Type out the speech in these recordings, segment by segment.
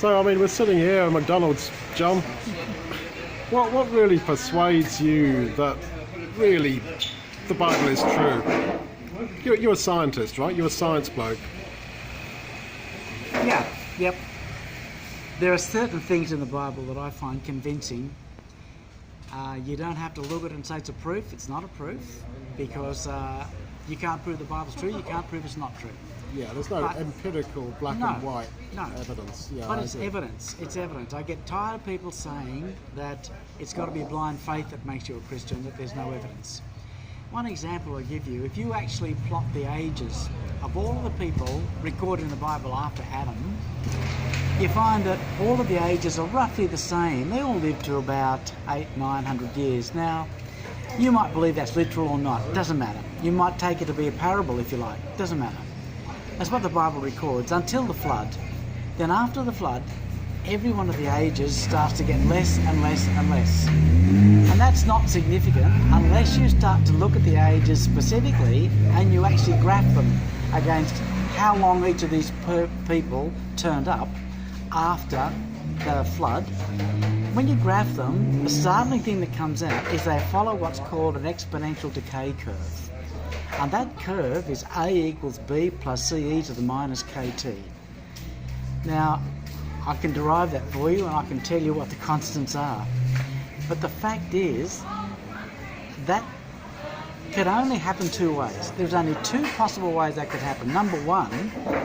So, I mean, we're sitting here at McDonald's, John. What really persuades you that really the Bible is true? You're a scientist, right? You're a science bloke. Yeah, yep. There are certain things in the Bible that I find convincing. You don't have to look at it and say it's a proof. It's not a proof because you can't prove the Bible's true. You can't prove it's not true. Yeah, there's no empirical black and white evidence. Yeah, but it's evidence. It's evidence. I get tired of people saying that it's got to be blind faith that makes you a Christian, that there's no evidence. One example I'll give you, if you actually plot the ages of all of the people recorded in the Bible after Adam, you find that all of the ages are roughly the same. They all lived to about 900 years. Now, you might believe that's literal or not. It doesn't matter. You might take it to be a parable if you like. It doesn't matter. That's what the Bible records until the flood. Then after the flood, every one of the ages starts to get less and less and less. And that's not significant unless you start to look at the ages specifically and you actually graph them against how long each of these people turned up after the flood. When you graph them, the startling thing that comes out is they follow what's called an exponential decay curve. And that curve is A equals B plus CE to the minus KT. Now, I can derive that for you and I can tell you what the constants are. But the fact is, that could only happen two ways. There's only two possible ways that could happen. Number one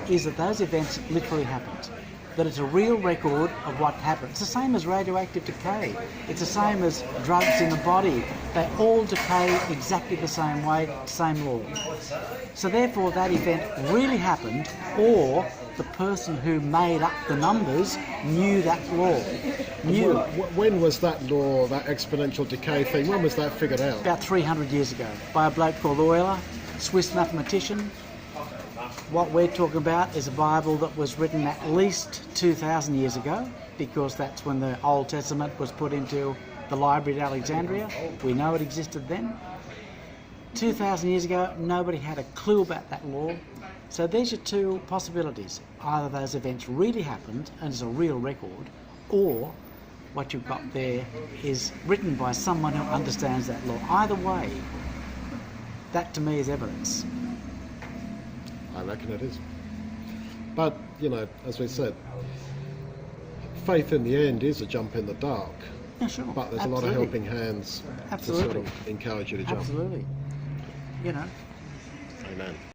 is that those events literally happened. That it's a real record of what happened. It's the same as radioactive decay. It's the same as drugs in the body. They all decay exactly the same way, same law. So therefore that event really happened, or the person who made up the numbers knew that law. When was that law, that exponential decay thing, when was that figured out? About 300 years ago, by a bloke called Euler, Swiss mathematician. What we're talking about is a Bible that was written at least 2,000 years ago, because that's when the Old Testament was put into the Library at Alexandria. We know it existed then. 2,000 years ago, nobody had a clue about that law. So there's your two possibilities. Either those events really happened and it's a real record, or what you've got there is written by someone who understands that law. Either way, that to me is evidence. I reckon it is. But, you know, as we said, faith in the end is a jump in the dark. Yeah, sure. But there's Absolutely. a lot of helping hands to sort of encourage you to jump. Absolutely. You know. Amen.